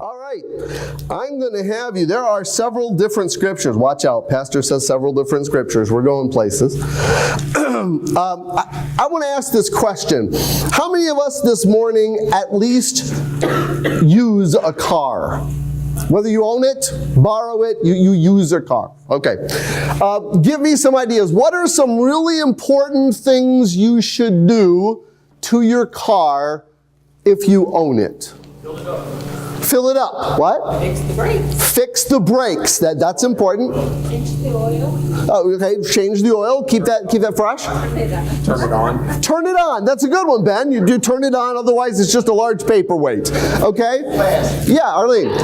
All right, I'm going to have you, there are several different scriptures. Watch out, Pastor says several different scriptures. We're going places. I want to ask this question. How many of us this morning at least use a car? Whether you own it, borrow it, you use a car. Okay. Give me some ideas. What are some really important things you should do to your car if you own it? Fill it up. Fill it up. What? Fix the brakes. Fix the brakes. That's important. Change the oil. Oh, okay. Change the oil. Keep that fresh. Turn it on. Turn it on. That's a good one, Ben. You do turn it on. Otherwise, it's just a large paperweight. Okay. Yeah, Arlene.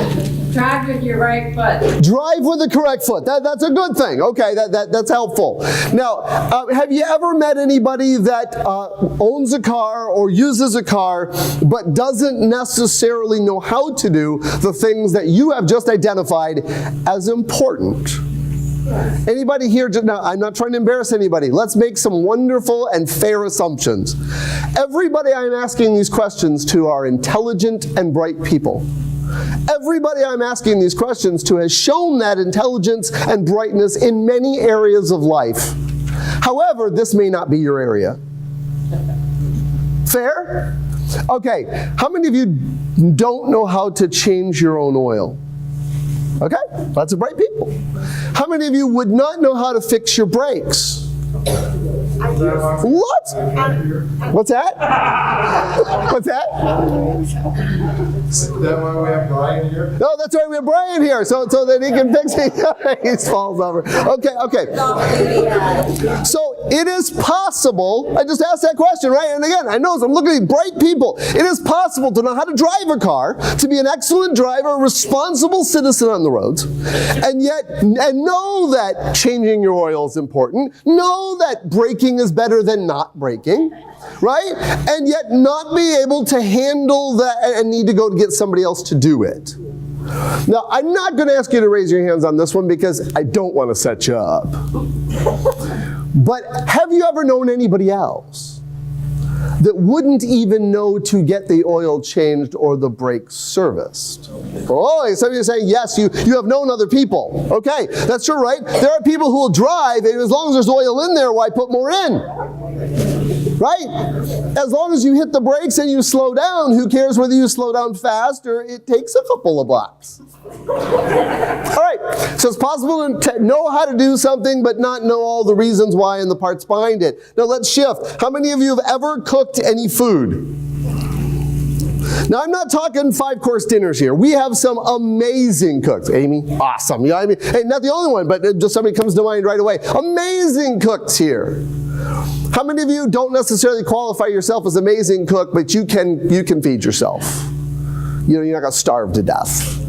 Drive with your right foot. Drive with the correct foot. That's a good thing. Okay, that's helpful. Now, have you ever met anybody that owns a car or uses a car but doesn't necessarily know how to do the things that you have just identified as important? Anybody here? Now, I'm not trying to embarrass anybody. Let's make some wonderful and fair assumptions. Everybody I'm asking these questions to are intelligent and bright people. Everybody I'm asking these questions to has shown that intelligence and brightness in many areas of life. However, this may not be your area. Fair? Okay, how many of you don't know how to change your own oil? Okay, lots of bright people. How many of you would not know how to fix your brakes? What? What's that? What's that? Is that why we have Brian here? No, that's right. We have Brian here, so that he can fix it. He falls over. Okay. So it is possible. I just asked that question, right? And again, I know I'm looking at bright people. It is possible to know how to drive a car, to be an excellent driver, a responsible citizen on the roads, and know that changing your oil is important. Know that braking is better than not braking, right? And yet not be able to handle that and need to go to get somebody else to do it. Now, I'm not going to ask you to raise your hands on this one because I don't want to set you up. But have you ever known anybody else that wouldn't even know to get the oil changed or the brakes serviced? Oh, some of you are saying, yes, you have known other people. Okay, that's true, right? There are people who will drive, and as long as there's oil in there, why put more in? Right? As long as you hit the brakes and you slow down, who cares whether you slow down fast or it takes a couple of blocks? All right, so it's possible to know how to do something but not know all the reasons why and the parts behind it. Now let's shift. How many of you have ever cooked any food? Now, I'm not talking 5-course dinners here. We have some amazing cooks. Amy, awesome. You know what I mean? Hey, not the only one, but just somebody comes to mind right away. Amazing cooks here. How many of you don't necessarily qualify yourself as amazing cook, but you can feed yourself? You know, you're not going to starve to death.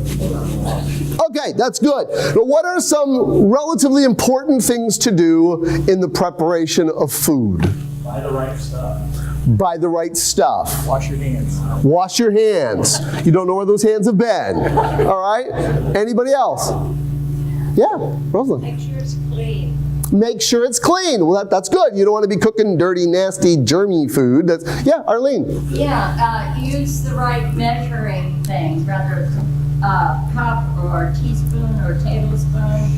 Okay, that's good. But what are some relatively important things to do in the preparation of food? Buy the right stuff. Buy the right stuff. Wash your hands. Wash your hands. You don't know where those hands have been. All right? Anybody else? Yeah, Rosalind. Make sure it's clean. Make sure it's clean. Well, that's good. You don't want to be cooking dirty, nasty, germy food. Yeah, Arlene. Yeah, use the right measuring things, whether it's a cup or a teaspoon or a tablespoon.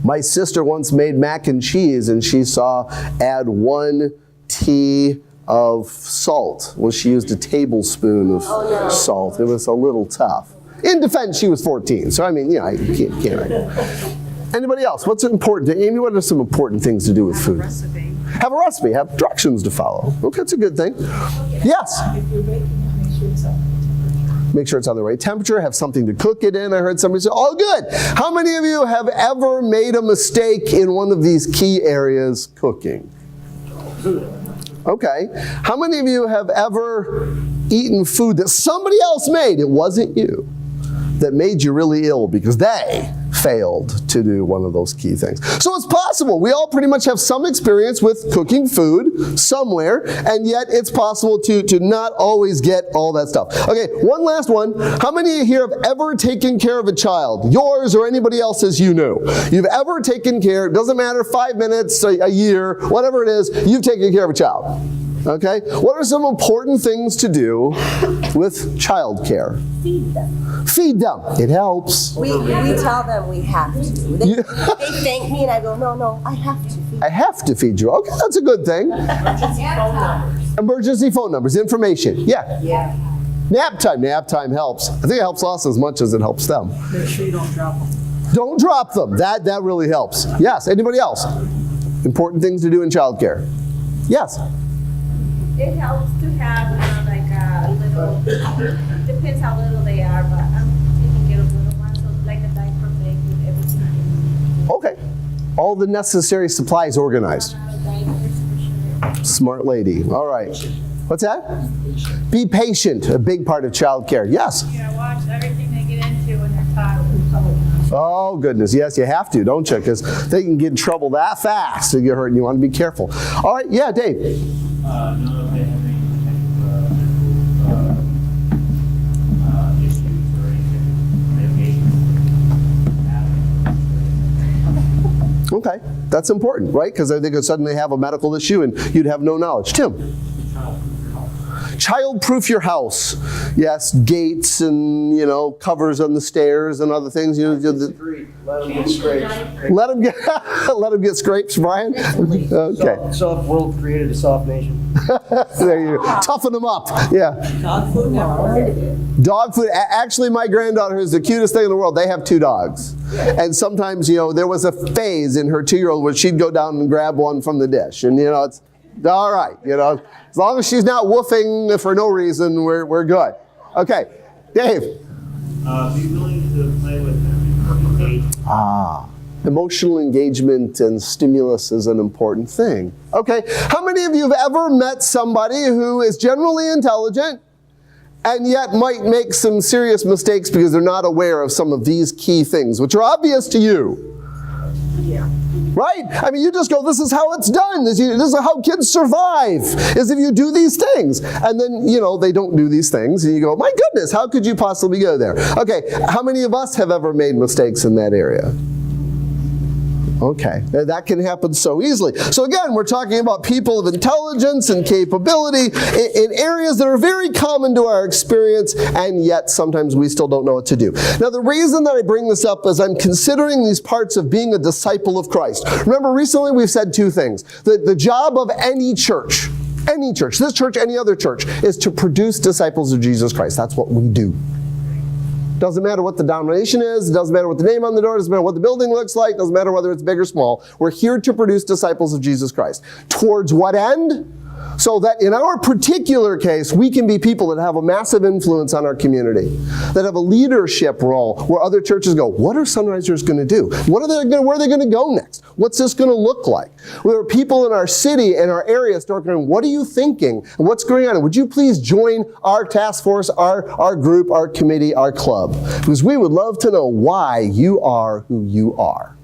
My sister once made mac and cheese, and she saw add 1 tea of salt. Well, she used a tablespoon of salt. It was a little tough. In defense, she was 14, so I mean, yeah, I can't. Anybody else? What's important? Amy, what are some important things to do with food? Have a recipe. Have directions to follow. Okay, that's a good thing. Yes? If you're baking it, Make sure it's on the right temperature. Have something to cook it in. I heard somebody say, oh, good. How many of you have ever made a mistake in one of these key areas, cooking? Okay. How many of you have ever eaten food that somebody else made? It wasn't you. That made you really ill because they failed to do one of those key things. So it's possible. We all pretty much have some experience with cooking food somewhere, and yet it's possible to not always get all that stuff. Okay, one last one. How many of you here have ever taken care of a child? Yours or anybody else's you knew. You've ever taken care, it doesn't matter, 5 minutes, a year, whatever it is, you've taken care of a child. Okay? What are some important things to do with childcare? Feed them. Feed them. It helps. We tell them we have to. They, You- they thank me and I go, no, I have to feed I have to feed you. Okay, that's a good thing. phone numbers. Emergency phone numbers, information. Yeah. Yeah. Nap time. Nap time helps. I think it helps us as much as it helps them. Make sure you don't drop them. Don't drop them. That really helps. Yes. Anybody else? Important things to do in childcare. Yes. It helps to have like a little, depends how little they are, but I'm taking care of little ones, so like a diaper bag with everything. Okay. All the necessary supplies organized. Diapers for sure. Smart lady. All right. What's that? Be patient. A big part of childcare. Yes. Yeah, watch everything they get into when they're toddlers. Oh, goodness. Yes, you have to, don't you? Because they can get in trouble that fast and get hurt, and you want to be careful. All right. Yeah, Dave. None of them have any potential issues or anything, medication. Okay. That's important, right? Because they could suddenly have a medical issue and you'd have no knowledge. Tim. Child-proof your house. Yes, gates and, covers on the stairs and other things. Agreed. Let them get scraped. Let them get scrapes, Brian. Okay. Soft world created a soft nation. There you go. Toughen them up. Yeah. Dog food. Actually, my granddaughter is the cutest thing in the world. They have 2 dogs. And sometimes, there was a phase in her 2-year-old where she'd go down and grab one from the dish. And, it's all right. As long as she's not woofing for no reason, we're good. Okay. Dave. Be willing to play with them, engage. Emotional engagement and stimulus is an important thing. Okay. How many of you have ever met somebody who is generally intelligent and yet might make some serious mistakes because they're not aware of some of these key things, which are obvious to you? Yeah. Right? I mean, you just go, this is how it's done. This is how kids survive, is if you do these things. And then, they don't do these things. And you go, my goodness, how could you possibly go there? Okay, how many of us have ever made mistakes in that area? Okay, that can happen so easily. So again, we're talking about people of intelligence and capability in areas that are very common to our experience, and yet sometimes we still don't know what to do. Now, the reason that I bring this up is I'm considering these parts of being a disciple of Christ. Remember, recently we've said 2 things. The job of any church, this church, any other church, is to produce disciples of Jesus Christ. That's what we do. Doesn't matter what the denomination is. It doesn't matter what the name on the door. Doesn't matter what the building looks like. Doesn't matter whether it's big or small. We're here to produce disciples of Jesus Christ. Towards what end? So that in our particular case, we can be people that have a massive influence on our community, that have a leadership role where other churches go, what are Sunrisers going to do? Where are they going to go next? What's this going to look like? There are people in our city and our area start going, what are you thinking? And what's going on? And would you please join our task force, our group, our committee, our club? Because we would love to know why you are who you are.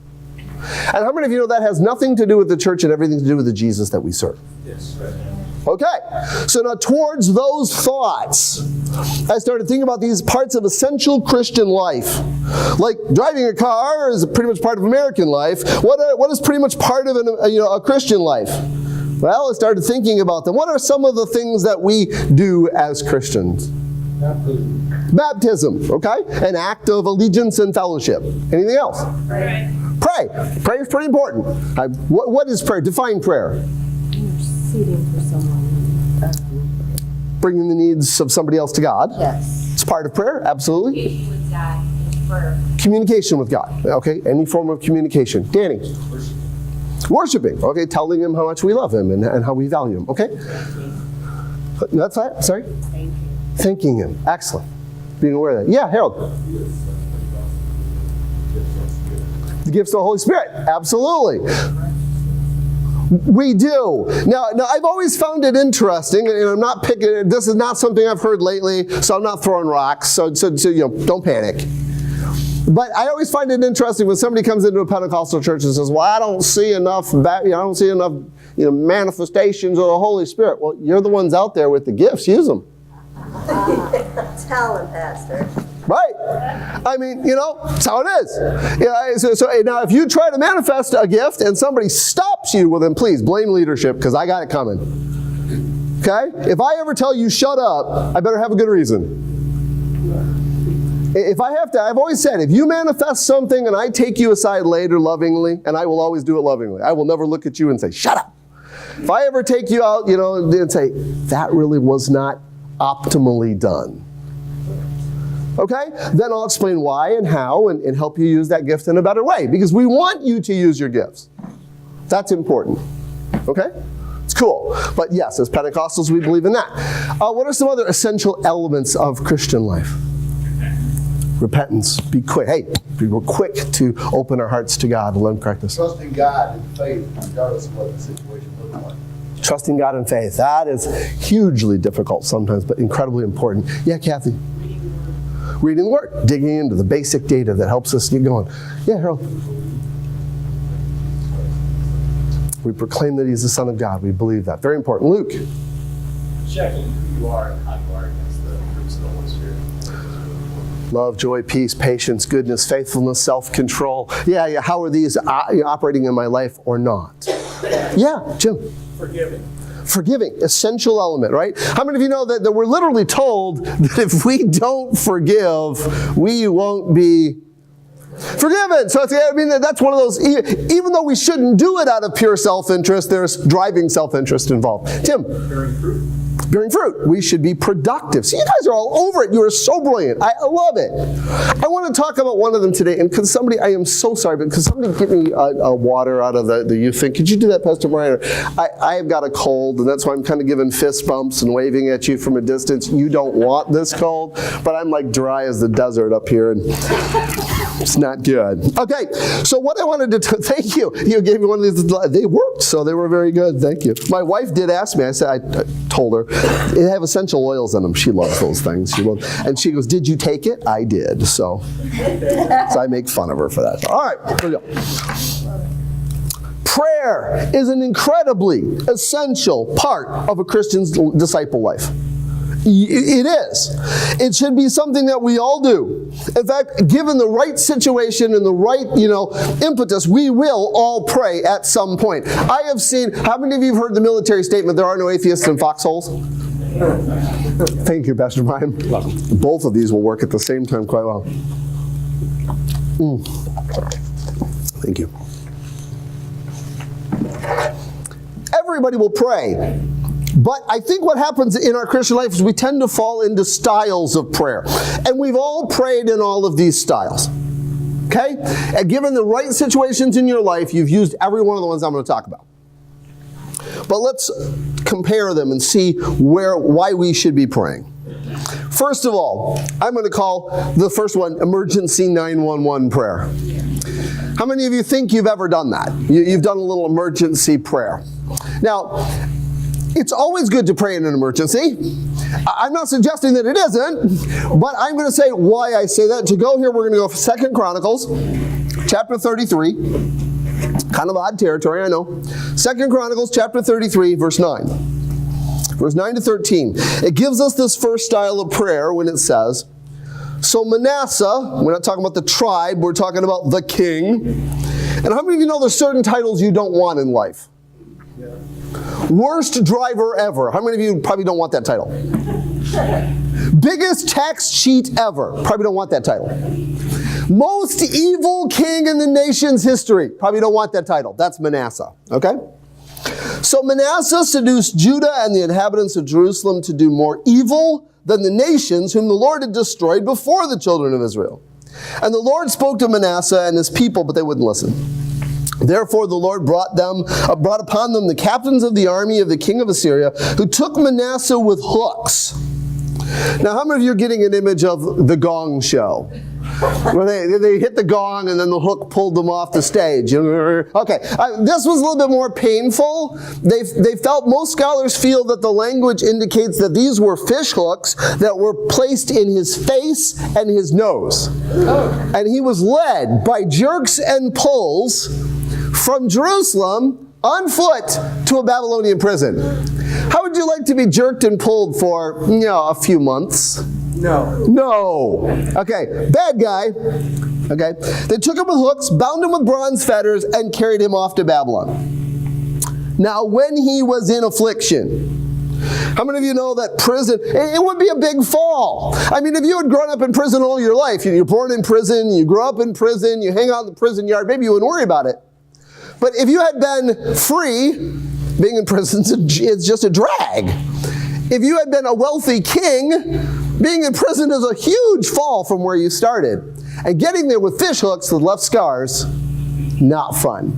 And how many of you know that has nothing to do with the church and everything to do with the Jesus that we serve? Yes. Okay, so now towards those thoughts, I started thinking about these parts of essential Christian life. Like driving a car is pretty much part of American life. What is pretty much part of a Christian life? Well, I started thinking about them. What are some of the things that we do as Christians? Baptism, okay? An act of allegiance and fellowship. Anything else? Right. Pray. Pray is pretty important. What is prayer? Define prayer. Interceding for someone. Bringing the needs of somebody else to God. Yes. It's part of prayer, absolutely. With God, for Communication with God, okay? Any form of communication. Danny. Worshiping, okay? Telling Him how much we love Him and how we value Him, okay? That's that, sorry? Thanking Him, excellent. Being aware of that. Yeah, Harold. The gifts of the Holy Spirit, absolutely. We do. Now, I've always found it interesting, and I'm not picking, this is not something I've heard lately, so I'm not throwing rocks, so don't panic. But I always find it interesting when somebody comes into a Pentecostal church and says, well, I don't see enough manifestations of the Holy Spirit. Well, you're the ones out there with the gifts, use them. Tell him, Pastor. Right. I mean, that's how it is. Yeah, so now if you try to manifest a gift and somebody stops you, well then please blame leadership because I got it coming. Okay? If I ever tell you shut up, I better have a good reason. If I have to, I've always said, if you manifest something and I take you aside later lovingly, and I will always do it lovingly, I will never look at you and say, shut up. If I ever take you out, and say, that really was not optimally done. Okay? Then I'll explain why and how and help you use that gift in a better way. Because we want you to use your gifts. That's important. Okay? It's cool. But yes, as Pentecostals, we believe in that. What are some other essential elements of Christian life? Repentance. Be quick. Hey, be quick to open our hearts to God and let Him correct us. Trusting God in faith, regardless of what the situation looks like. Trusting God in faith. That is hugely difficult sometimes, but incredibly important. Yeah, Kathy? Reading the Word. Digging into the basic data that helps us get going. Yeah, Harold? We proclaim that He's the Son of God. We believe that. Very important. Luke? Checking who you are and how you are against the fruits of the Holy Spirit. Love, joy, peace, patience, goodness, faithfulness, self-control. Yeah. How are these operating in my life or not? Yeah, Jim. Forgiving, essential element, right? How many of you know that we're literally told that if we don't forgive, we won't be forgiven? So that's one of those, even though we shouldn't do it out of pure self-interest, there's driving self-interest involved. Tim? Bearing fruit. We should be productive. So you guys are all over it. You are so brilliant. I love it. I want to talk about one of them today. And because somebody, I am so sorry, but could somebody get me a water out of the youth thing? Could you do that, Pastor Brian? I have got a cold, and that's why I'm kind of giving fist bumps and waving at you from a distance. You don't want this cold, but I'm like dry as the desert up here, and it's not good. Okay, so what I wanted to thank you. You gave me one of these. They worked, so they were very good. Thank you. My wife did ask me. I told her, they have essential oils in them. She loves those things. And she goes, did you take it? I did. So I make fun of her for that. All right, here we go. Prayer is an incredibly essential part of a Christian's disciple life. It is. It should be something that we all do. In fact, given the right situation and the right, impetus, we will all pray at some point. I have seen, how many of you have heard the military statement, there are no atheists in foxholes? Thank you, Pastor Brian. Both of these will work at the same time quite well. Thank you. Everybody will pray. But I think what happens in our Christian life is we tend to fall into styles of prayer. And we've all prayed in all of these styles. Okay? And given the right situations in your life, you've used every one of the ones I'm going to talk about. But let's compare them and see why we should be praying. First of all, I'm going to call the first one emergency 911 prayer. How many of you think you've ever done that? You've done a little emergency prayer. Now, it's always good to pray in an emergency. I'm not suggesting that it isn't, but I'm going to say why I say that. To go here, we're going to go for 2 Chronicles, chapter 33. Kind of odd territory, I know. 2 Chronicles, chapter 33, verse 9. Verse 9 to 13. It gives us this first style of prayer when it says, so Manasseh, we're not talking about the tribe, we're talking about the king. And how many of you know there's certain titles you don't want in life? Worst driver ever. How many of you probably don't want that title? Biggest tax cheat ever. Probably don't want that title. Most evil king in the nation's history. Probably don't want that title. That's Manasseh. Okay? So Manasseh seduced Judah and the inhabitants of Jerusalem to do more evil than the nations whom the Lord had destroyed before the children of Israel. And the Lord spoke to Manasseh and his people, but they wouldn't listen. Therefore the Lord brought upon them the captains of the army of the king of Assyria, who took Manasseh with hooks. Now, how many of you are getting an image of the Gong Show? Where they hit the gong and then the hook pulled them off the stage. Okay, this was a little bit more painful. They felt, most scholars feel that the language indicates that these were fish hooks that were placed in his face and his nose. And he was led by jerks and pulls from Jerusalem on foot to a Babylonian prison. How would you like to be jerked and pulled for, a few months? No. Okay, bad guy. Okay, they took him with hooks, bound him with bronze fetters, and carried him off to Babylon. Now, when he was in affliction, How many of you know that prison, it would be a big fall. I mean, if you had grown up in prison all your life, you're born in prison, you grew up in prison, you hang out in the prison yard, maybe you wouldn't worry about it. But if you had been free, being in prison is just a drag. If you had been a wealthy king, being in prison is a huge fall from where you started. And getting there with fish hooks that left scars, not fun.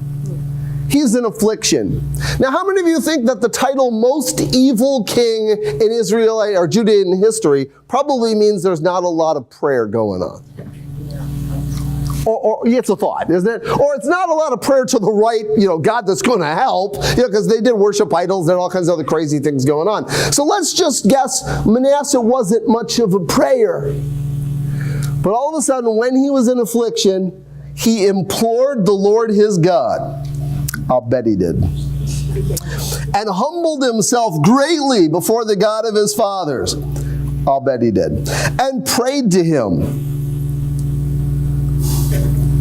He's in affliction. Now, how many of you think that the title most evil king in Israel or Judean history probably means there's not a lot of prayer going on? Or it's a thought, isn't it? Or it's not a lot of prayer to the right, God that's going to help, because they did worship idols and all kinds of other crazy things going on. So let's just guess Manasseh wasn't much of a prayer. But all of a sudden, when he was in affliction, he implored the Lord his God. I'll bet he did. And humbled himself greatly before the God of his fathers. I'll bet he did. And prayed to him.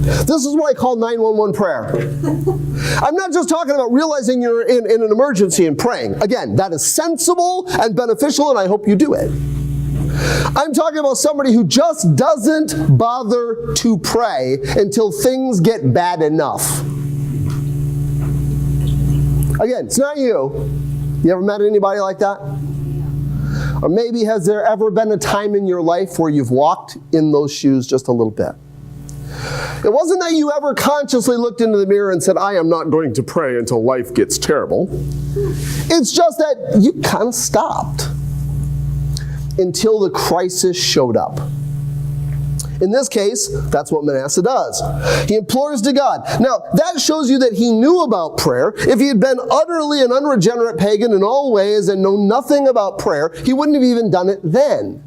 This is what I call 911 prayer. I'm not just talking about realizing you're in an emergency and praying. Again, that is sensible and beneficial, and I hope you do it. I'm talking about somebody who just doesn't bother to pray until things get bad enough. Again, it's not you. You ever met anybody like that? Or maybe has there ever been a time in your life where you've walked in those shoes just a little bit? It wasn't that you ever consciously looked into the mirror and said, I am not going to pray until life gets terrible. It's just that you kind of stopped until the crisis showed up. In this case, that's what Manasseh does. He implores to God. Now, that shows you that he knew about prayer. If he had been utterly an unregenerate pagan in all ways and known nothing about prayer, he wouldn't have even done it then.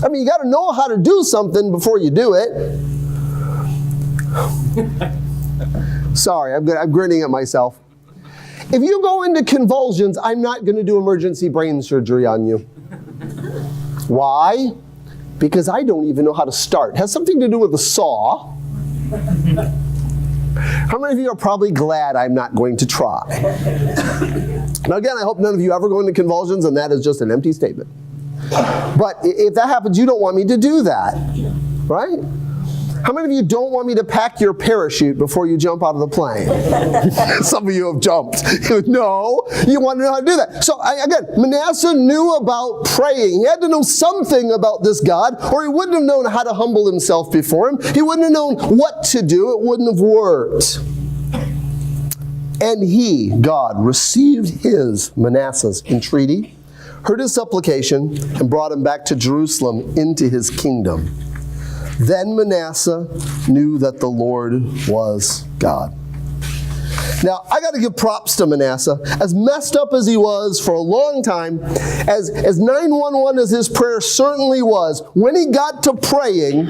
I mean, you got to know how to do something before you do it. Sorry, I'm grinning at myself. If you go into convulsions, I'm not going to do emergency brain surgery on you. Why? Because I don't even know how to start. It has something to do with a saw. How many of you are probably glad I'm not going to try? Now again, I hope none of you ever go into convulsions, and that is just an empty statement. But if that happens, you don't want me to do that, right? How many of you don't want me to pack your parachute before you jump out of the plane? Some of you have jumped. No, you want to know how to do that. So again, Manasseh knew about praying. He had to know something about this God, or he wouldn't have known how to humble himself before him. He wouldn't have known what to do. It wouldn't have worked. And he, God, received Manasseh's entreaty, heard his supplication, and brought him back to Jerusalem into his kingdom. Then Manasseh knew that the Lord was God. Now, I got to give props to Manasseh. As messed up as he was for a long time, as 911 as his prayer certainly was, when he got to praying,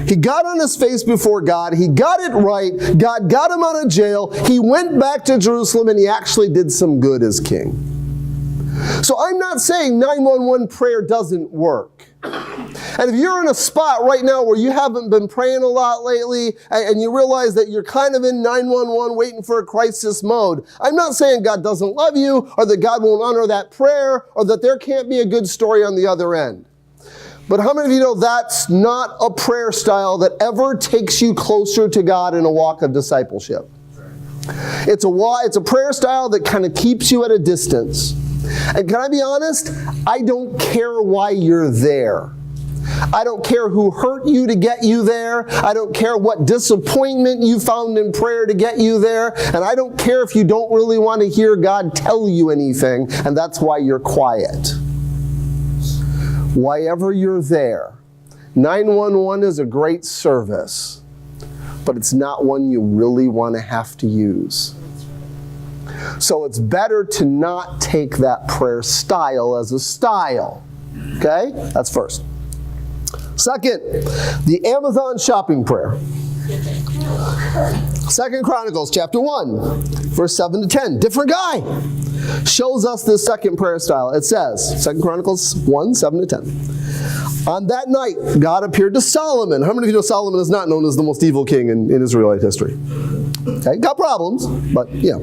he got on his face before God, he got it right, God got him out of jail, he went back to Jerusalem, and he actually did some good as king. So I'm not saying 911 prayer doesn't work. And if you're in a spot right now where you haven't been praying a lot lately and you realize that you're kind of in 911 waiting for a crisis mode, I'm not saying God doesn't love you or that God won't honor that prayer or that there can't be a good story on the other end. But how many of you know that's not a prayer style that ever takes you closer to God in a walk of discipleship? It's a prayer style that kind of keeps you at a distance. And can I be honest? I don't care why you're there. I don't care who hurt you to get you there. I don't care what disappointment you found in prayer to get you there. And I don't care if you don't really want to hear God tell you anything, and that's why you're quiet. Why ever you're there, 911 is a great service, but it's not one you really want to have to use. So it's better to not take that prayer style as a style. Okay? That's first. Second, the Amazon shopping prayer. 2 Chronicles chapter 1, verse 7 to 10. Different guy. Shows us this second prayer style. It says, 2 Chronicles 1, 7 to 10. On that night, God appeared to Solomon. How many of you know Solomon is not known as the most evil king in Israelite history? Okay, got problems, but yeah.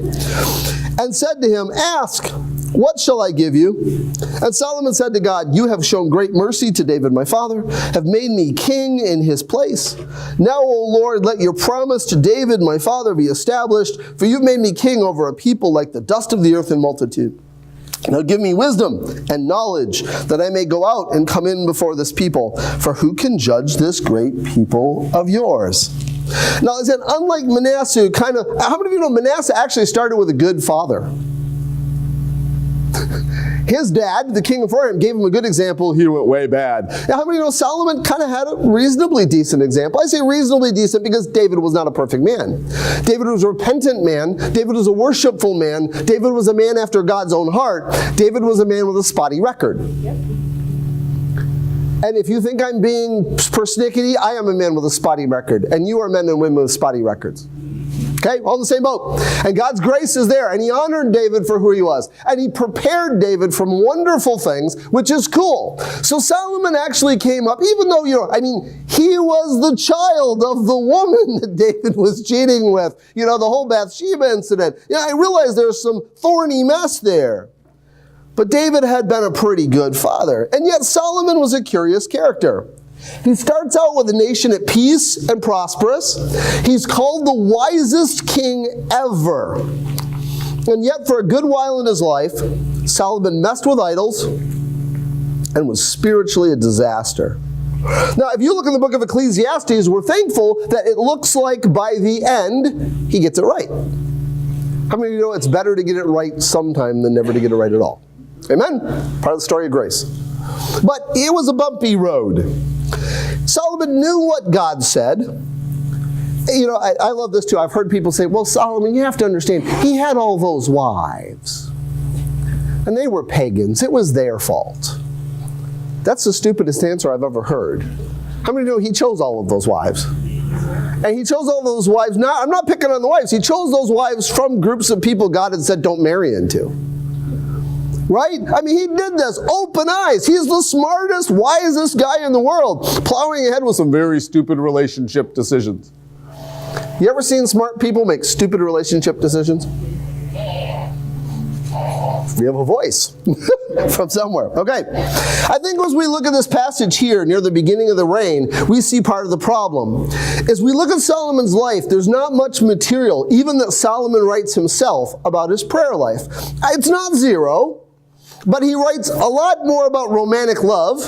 And said to him, ask, What shall I give you? And Solomon said to God, you have shown great mercy to David my father, have made me king in his place. Now, O Lord, let your promise to David my father be established, for you've made me king over a people like the dust of the earth in multitude. Now give me wisdom and knowledge, that I may go out and come in before this people. For who can judge this great people of yours? Now, again, unlike Manasseh, how many of you know Manasseh actually started with a good father? His dad, the king of Ephraim, gave him a good example. He went way bad. Now, how many of you know Solomon kind of had a reasonably decent example? I say reasonably decent because David was not a perfect man. David was a repentant man. David was a worshipful man. David was a man after God's own heart. David was a man with a spotty record. Yep. And if you think I'm being persnickety, I am a man with a spotty record. And you are men and women with spotty records. Okay, all in the same boat. And God's grace is there. And he honored David for who he was. And he prepared David from wonderful things, which is cool. So Solomon actually came up, even though, he was the child of the woman that David was cheating with. The whole Bathsheba incident. I realize there's some thorny mess there. But David had been a pretty good father. And yet Solomon was a curious character. He starts out with a nation at peace and prosperous. He's called the wisest king ever. And yet for a good while in his life, Solomon messed with idols and was spiritually a disaster. Now, if you look in the book of Ecclesiastes, we're thankful that it looks like by the end, he gets it right. How many of you know it's better to get it right sometime than never to get it right at all? Amen? Part of the story of grace. But it was a bumpy road. Solomon knew what God said. I love this too. I've heard people say, well, Solomon, you have to understand, he had all those wives. And they were pagans. It was their fault. That's the stupidest answer I've ever heard. How many know he chose all of those wives? And he chose all those wives. I'm not picking on the wives. He chose those wives from groups of people God had said don't marry into. Right? He did this. Open eyes. He's the smartest, wisest guy in the world, plowing ahead with some very stupid relationship decisions. You ever seen smart people make stupid relationship decisions? We have a voice from somewhere. Okay. I think as we look at this passage here near the beginning of the reign, we see part of the problem. As we look at Solomon's life, there's not much material, even that Solomon writes himself, about his prayer life. It's not zero. But he writes a lot more about romantic love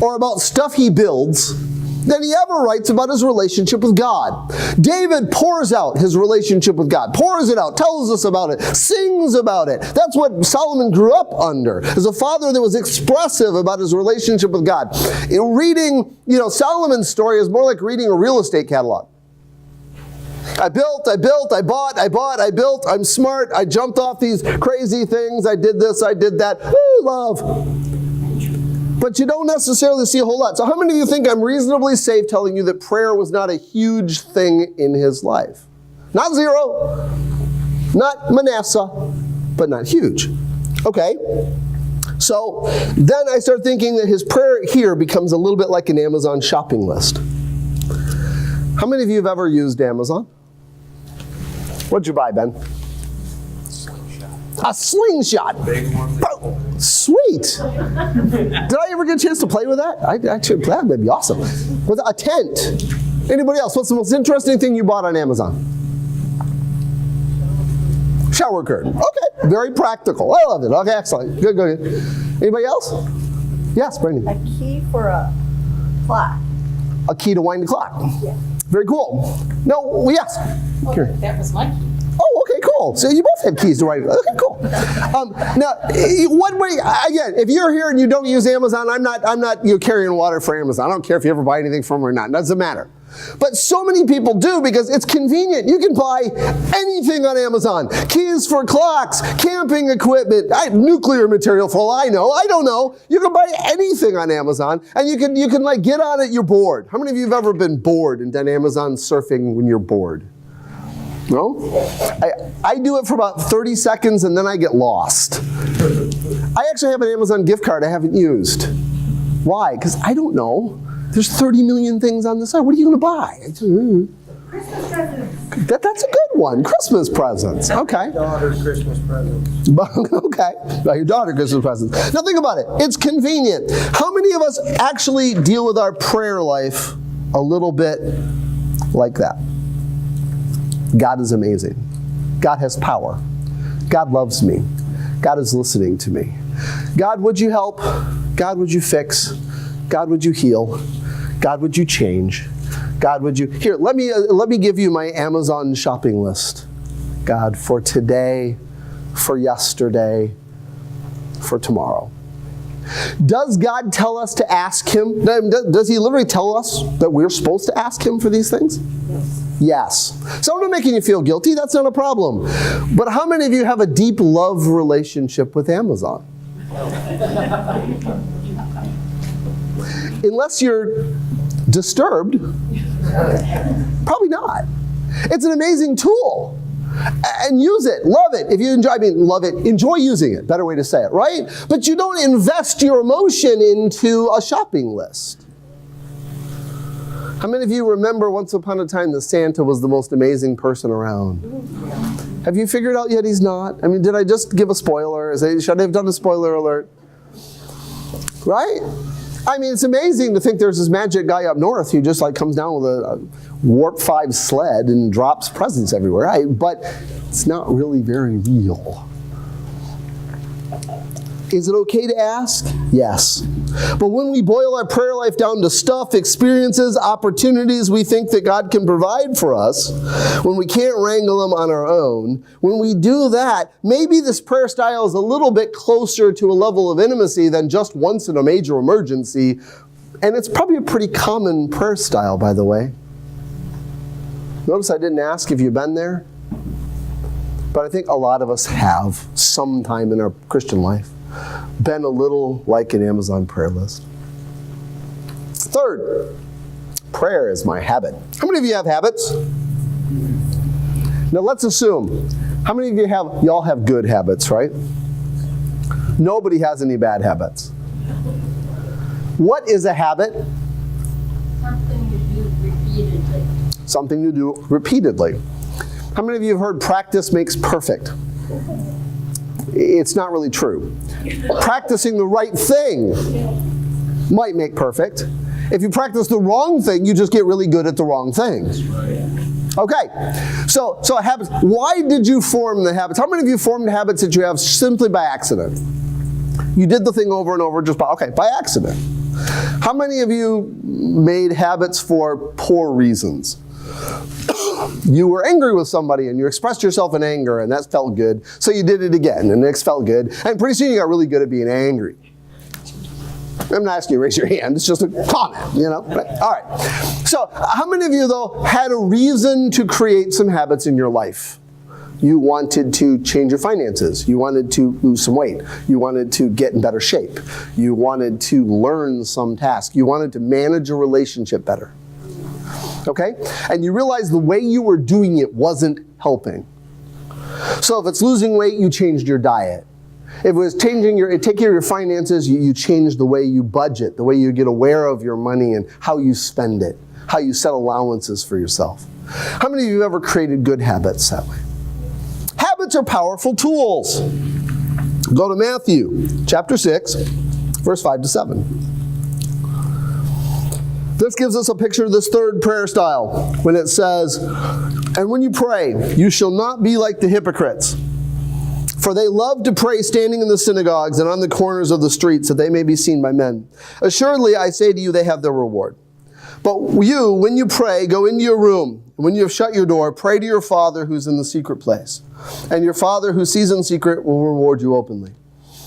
or about stuff he builds than he ever writes about his relationship with God. David pours out his relationship with God, pours it out, tells us about it, sings about it. That's what Solomon grew up under, as a father that was expressive about his relationship with God. Reading, Solomon's story is more like reading a real estate catalog. I built, I built, I'm smart, I jumped off these crazy things, I did this, I did that. Woo, love. But you don't necessarily see a whole lot. So how many of you think I'm reasonably safe telling you that prayer was not a huge thing in his life? Not zero, not Manasseh, but not huge. Okay, so then I start thinking that his prayer here becomes a little bit like an Amazon shopping list. How many of you have ever used Amazon? What'd you buy, Ben? A slingshot. Oh, sweet. Did I ever get a chance to play with that? That would be awesome. With a tent. Anybody else? What's the most interesting thing you bought on Amazon? Shower curtain. Okay, very practical. I love it. Okay, excellent. Good. Anybody else? Yes, Brandon. A key for a clock. A key to wind the clock. Yeah. Very cool. No, yes. That was my key. Oh, okay, cool. So you both had keys to write. Okay, cool. Now, one way, again, if you're here and you don't use Amazon, I'm not carrying water for Amazon. I don't care if you ever buy anything from them or not. It doesn't matter. But so many people do because it's convenient. You can buy anything on Amazon. Keys for clocks, camping equipment, nuclear material for all I know. I don't know. You can buy anything on Amazon and you can like get on it, you're bored. How many of you have ever been bored and done Amazon surfing when you're bored? No? I do it for about 30 seconds and then I get lost. I actually have an Amazon gift card I haven't used. Why? Because I don't know. There's 30 million things on the site. What are you going to buy? Christmas presents. That's a good one. Christmas presents. Okay. Daughter's Christmas present. Okay. Now your daughter Christmas presents. Now think about it. It's convenient. How many of us actually deal with our prayer life a little bit like that? God is amazing. God has power. God loves me. God is listening to me. God, would you help? God, would you fix? God, would you heal? God, would you change? God, would you... Here, let me give you my Amazon shopping list. God, for today, for yesterday, for tomorrow. Does God tell us to ask Him? Does He literally tell us that we're supposed to ask Him for these things? Yes. So I'm not making you feel guilty. That's not a problem. But how many of you have a deep love relationship with Amazon? Unless you're disturbed, probably not. It's an amazing tool. And use it, love it. If you enjoy, love it, enjoy using it. Better way to say it, right? But you don't invest your emotion into a shopping list. How many of you remember once upon a time that Santa was the most amazing person around? Have you figured out yet he's not? I mean, did I just give a spoiler? Should I have done a spoiler alert? Right? I mean, it's amazing to think there's this magic guy up north who just like comes down with a Warp 5 sled and drops presents everywhere, right? But it's not really very real. Is it okay to ask? Yes. But when we boil our prayer life down to stuff, experiences, opportunities we think that God can provide for us, when we can't wrangle them on our own, when we do that, maybe this prayer style is a little bit closer to a level of intimacy than just once in a major emergency. And it's probably a pretty common prayer style, by the way. Notice I didn't ask if you've been there. But I think a lot of us have sometime in our Christian life been a little like an Amazon prayer list. Third, prayer is my habit. How many of you have habits? Now let's assume, how many of you y'all have good habits, right? Nobody has any bad habits. What is a habit? Something you do repeatedly. Something you do repeatedly. How many of you have heard practice makes perfect? It's not really true. Practicing the right thing might make perfect. If you practice the wrong thing, you just get really good at the wrong thing. Okay, so habits. Why did you form the habits? How many of you formed habits that you have simply by accident? You did the thing over and over just by accident. How many of you made habits for poor reasons? You were angry with somebody and you expressed yourself in anger and that felt good. So you did it again and it felt good. And pretty soon you got really good at being angry. I'm not asking you to raise your hand. It's just a comment, you know. All right. So how many of you, though, had a reason to create some habits in your life? You wanted to change your finances. You wanted to lose some weight. You wanted to get in better shape. You wanted to learn some task. You wanted to manage a relationship better. Okay? And you realized the way you were doing it wasn't helping. So if it's losing weight, you changed your diet. If it was take care of your finances, you changed the way you budget, the way you get aware of your money and how you spend it, how you set allowances for yourself. How many of you have ever created good habits that way? Habits are powerful tools. Go to Matthew chapter 6, verse 5 to 7. This gives us a picture of this third prayer style when it says, "And when you pray, you shall not be like the hypocrites, for they love to pray standing in the synagogues and on the corners of the streets, that they may be seen by men. Assuredly, I say to you, they have their reward. But you, when you pray, go into your room. When you have shut your door, pray to your Father who's in the secret place. And your Father who sees in secret will reward you openly.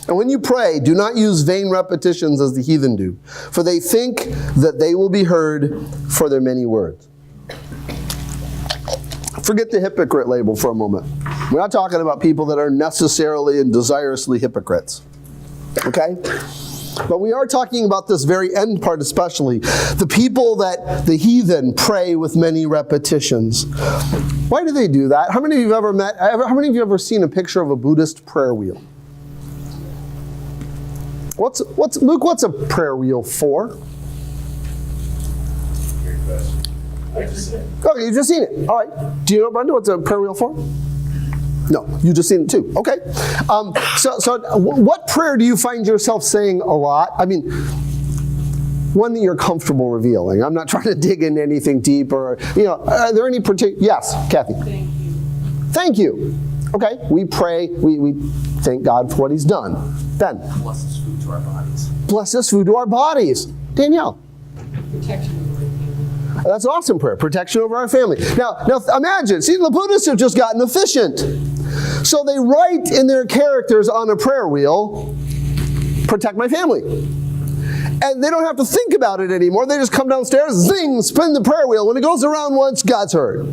And when you pray, do not use vain repetitions as the heathen do, for they think that they will be heard for their many words." Forget the hypocrite label for a moment. We're not talking about people that are necessarily and desirously hypocrites. Okay? But we are talking about this very end part especially. The people that the heathen pray with many repetitions. Why do they do that? How many of you have ever seen a picture of a Buddhist prayer wheel? Luke, what's a prayer wheel for? I just said. Okay, you've just seen it. All right. Do you know, Brenda, what's a prayer wheel for? No, you just seen it too. Okay. So what prayer do you find yourself saying a lot? I mean, one that you're comfortable revealing. I'm not trying to dig into anything deep or, are there any particular, yes, Kathy? Thank you. Thank you. Okay, we pray, we thank God for what he's done. Ben? Bless this food to our bodies. Bless this food to our bodies. Danielle? Protection of the family. That's an awesome prayer. Protection over our family. Now imagine, see, the Buddhists have just gotten efficient. So they write in their characters on a prayer wheel, protect my family. And they don't have to think about it anymore. They just come downstairs, zing, spin the prayer wheel. When it goes around once, God's heard.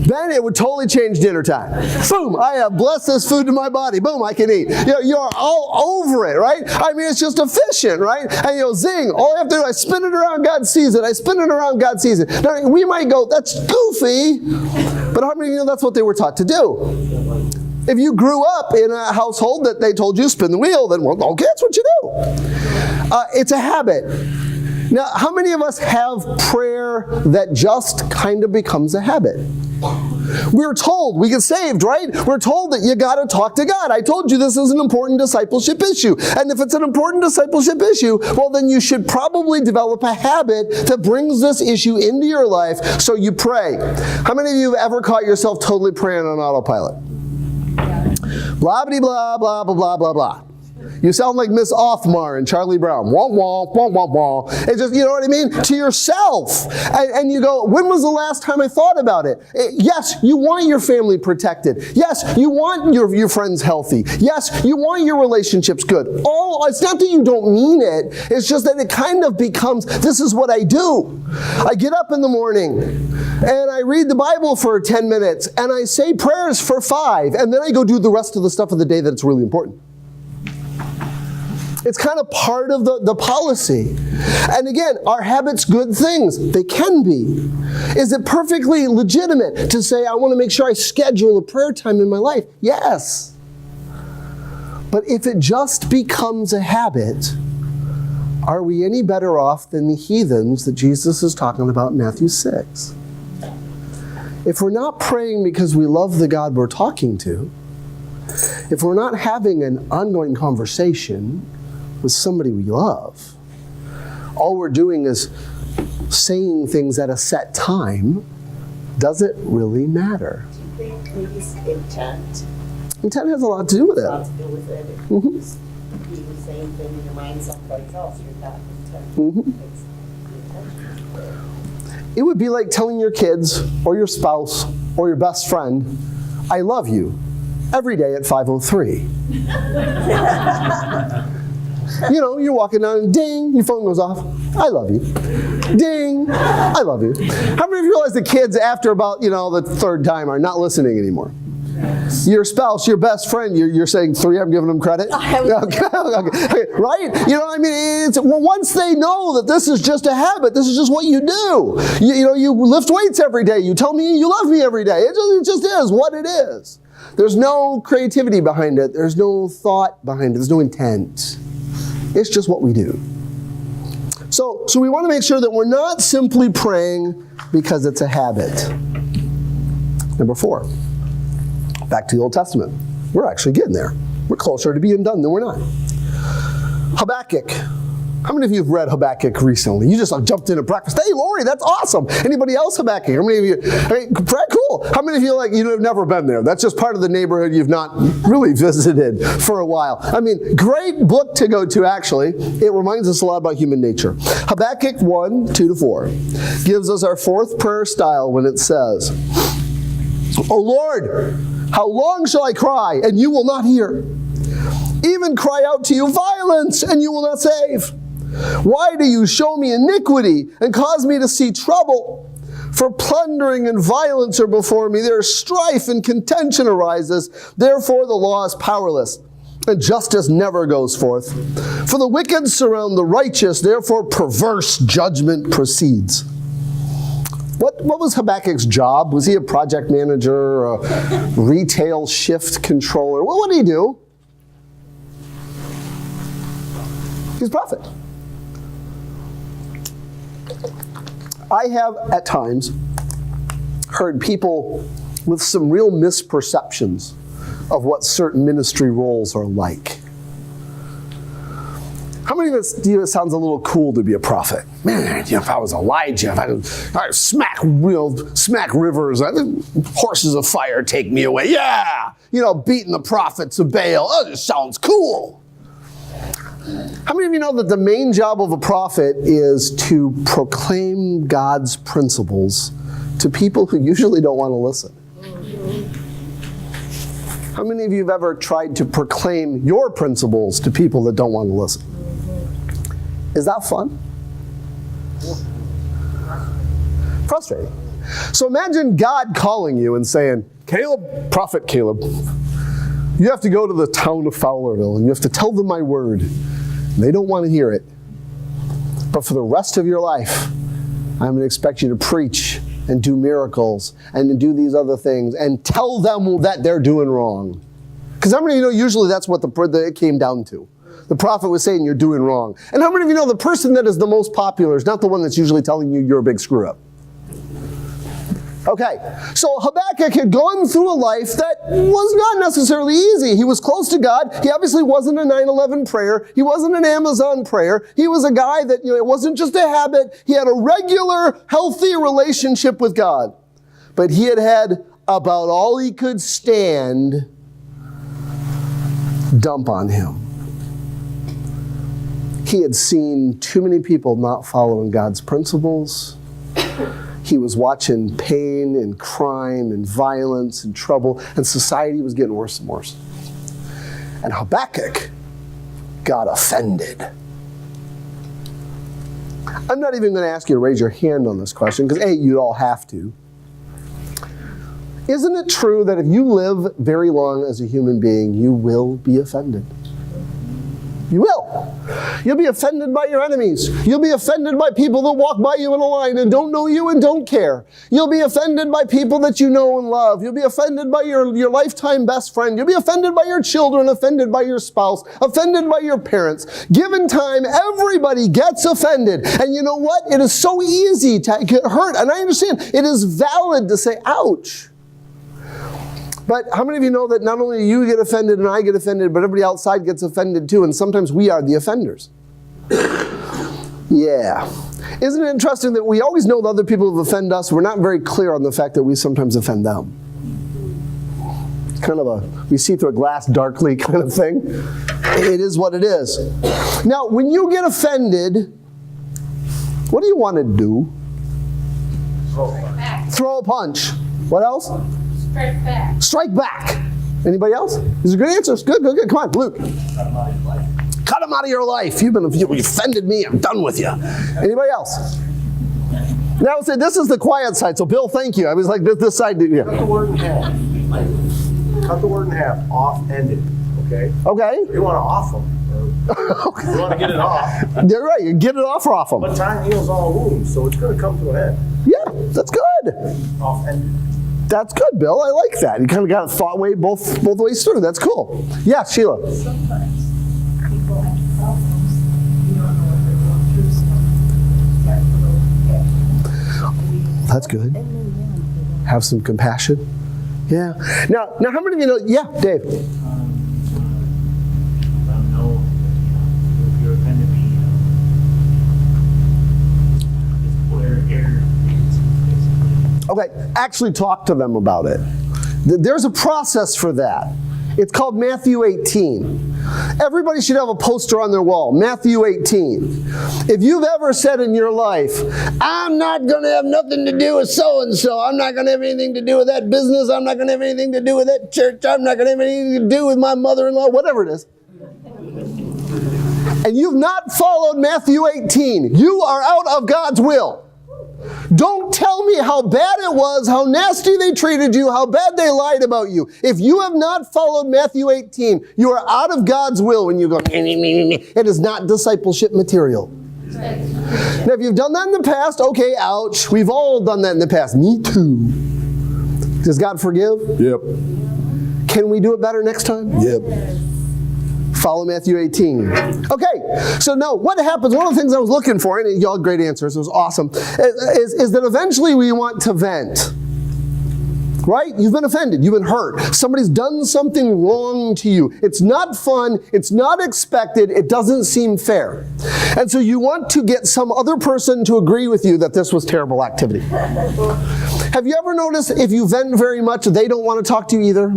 Then it would totally change dinner time. Boom, I have blessed this food to my body. Boom, I can eat. You're all over it, right? I mean, it's just efficient, right? And zing, all I have to do, I spin it around, God sees it. I spin it around, God sees it. Now, we might go, that's goofy, but how many of you know that's what they were taught to do? If you grew up in a household that they told you spin the wheel, then, well, okay, that's what you do. It's a habit. Now, how many of us have prayer that just kind of becomes a habit? We're told, we get saved, right? We're told that you got to talk to God. I told you this is an important discipleship issue. And if it's an important discipleship issue, well, then you should probably develop a habit that brings this issue into your life so you pray. How many of you have ever caught yourself totally praying on autopilot? Blah, blah, blah, blah, blah, blah, blah. You sound like Miss Othmar and Charlie Brown. Wah, wah, wah, wah, wah. It's just, you know what I mean? To yourself. And you go, when was the last time I thought about it? Yes, you want your family protected. Yes, you want your friends healthy. Yes, you want your relationships good. It's not that you don't mean it. It's just that it kind of becomes, this is what I do. I get up in the morning and I read the Bible for 10 minutes and I say prayers for 5 and then I go do the rest of the stuff of the day that's really important. It's kind of part of the policy. And again, are habits good things? They can be. Is it perfectly legitimate to say, I want to make sure I schedule a prayer time in my life? Yes. But if it just becomes a habit, are we any better off than the heathens that Jesus is talking about in Matthew 6? If we're not praying because we love the God we're talking to, if we're not having an ongoing conversation with somebody we love, all we're doing is saying things at a set time, does it really matter? Do you think maybe intent? Intent has a lot to do with it. A lot to do with it. If you just do the same thing in your mind someplace else, you're not intent. It's the intention. It would be like telling your kids or your spouse or your best friend, I love you, every day at 5:03. You're walking down and ding, your phone goes off. I love you. Ding, I love you. How many of you realize the kids after about, the third time are not listening anymore? Your spouse, your best friend, you're saying 3, I'm giving them credit? Okay. Right? You know what I mean? Once they know that this is just a habit, this is just what you do. You lift weights every day. You tell me you love me every day. It just is what it is. There's no creativity behind it. There's no thought behind it. There's no intent. It's just what we do. So we want to make sure that we're not simply praying because it's a habit. Number 4, back to the Old Testament. We're actually getting there. We're closer to being done than we're not. Habakkuk. How many of you have read Habakkuk recently? You just jumped in at breakfast. Hey, Lori, that's awesome. Anybody else Habakkuk? How many of you? Cool. How many of you you've never been there? That's just part of the neighborhood you've not really visited for a while. I mean, great book to go to, actually. It reminds us a lot about human nature. Habakkuk 1, 2-4 gives us our 4th prayer style when it says, O Lord, how long shall I cry, and you will not hear? Even cry out to you violence, and you will not save. Why do you show me iniquity and cause me to see trouble? For plundering and violence are before me. There is strife and contention arises. Therefore the law is powerless, and justice never goes forth. For the wicked surround the righteous. Therefore perverse judgment proceeds. What was Habakkuk's job? Was he a project manager, or a retail shift controller? What did he do? He's a prophet. I have, at times, heard people with some real misperceptions of what certain ministry roles are like. How many of us do it sounds a little cool to be a prophet? Man, if I was Elijah, if I'd smack rivers, horses of fire take me away. Yeah, beating the prophets of Baal. Oh, this sounds cool. How many of you know that the main job of a prophet is to proclaim God's principles to people who usually don't want to listen? How many of you have ever tried to proclaim your principles to people that don't want to listen? Is that fun? Frustrating. So imagine God calling you and saying, Caleb, prophet Caleb, you have to go to the town of Fowlerville and you have to tell them my word. And they don't want to hear it. But for the rest of your life, I'm going to expect you to preach and do miracles and to do these other things and tell them that they're doing wrong. Because how many of you know usually that's what it came down to? The prophet was saying you're doing wrong. And how many of you know the person that is the most popular is not the one that's usually telling you you're a big screw up? Okay, so Habakkuk had gone through a life that was not necessarily easy. He was close to God. He obviously wasn't a 9/11 prayer. He wasn't an Amazon prayer. He was a guy that, it wasn't just a habit. He had a regular, healthy relationship with God. But he had had about all he could stand dump on him. He had seen too many people not following God's principles. He was watching pain and crime and violence and trouble, and society was getting worse and worse. And Habakkuk got offended. I'm not even going to ask you to raise your hand on this question, because A, you all have to. Isn't it true that if you live very long as a human being, you will be offended? You will. You'll be offended by your enemies. You'll be offended by people that walk by you in a line and don't know you and don't care. You'll be offended by people that you know and love. You'll be offended by your lifetime best friend. You'll be offended by your children, offended by your spouse, offended by your parents. Given time, everybody gets offended. And you know what? It is so easy to get hurt. And I understand it is valid to say, ouch. But how many of you know that not only you get offended and I get offended, but everybody outside gets offended too, and sometimes we are the offenders? Yeah. Isn't it interesting that we always know that other people have offended us, we're not very clear on the fact that we sometimes offend them? It's kind of we see through a glass darkly kind of thing. It is what it is. Now, when you get offended, what do you want to do? Throw a punch. What else? Strike back. Strike back. Anybody else? These are good answers. Good. Come on, Luke. Cut him out of your life. You offended me. I'm done with you. Anybody else? Now I would say this is the quiet side. So Bill, thank you. I was like this side. Yeah. Cut the word in half. Cut the word in half. Off-ended. Okay? Okay. You want to off them. You want to get it off. You're right. You get it off or off them. But time heals all wounds, so it's going to come to an end. Yeah, that's good. Off-ended. That's good, Bill. I like that. You kind of got a thought way both ways through. That's cool. Yeah, Sheila. Sometimes people have problems, you don't know what they're going through, so That's good. Have some compassion. Yeah. Now, how many of you know? Yeah, Dave. Let them know, if you're offended me, just put air. Okay, actually talk to them about it. There's a process for that. It's called Matthew 18. Everybody should have a poster on their wall. Matthew 18. If you've ever said in your life, I'm not going to have nothing to do with so-and-so. I'm not going to have anything to do with that business. I'm not going to have anything to do with that church. I'm not going to have anything to do with my mother-in-law, whatever it is. And you've not followed Matthew 18. You are out of God's will. Don't tell me how bad it was, how nasty they treated you, how bad they lied about you. If you have not followed Matthew 18, you are out of God's will when you go, it is not discipleship material. Now, if you've done that in the past, okay, ouch. We've all done that in the past. Me too. Does God forgive? Yep. Can we do it better next time? Yep. Follow Matthew 18. Okay, so now what happens, one of the things I was looking for, and y'all had great answers, it was awesome, is that eventually we want to vent. Right? You've been offended. You've been hurt. Somebody's done something wrong to you. It's not fun. It's not expected. It doesn't seem fair. And so you want to get some other person to agree with you that this was terrible activity. Have you ever noticed if you vent very much, they don't want to talk to you either?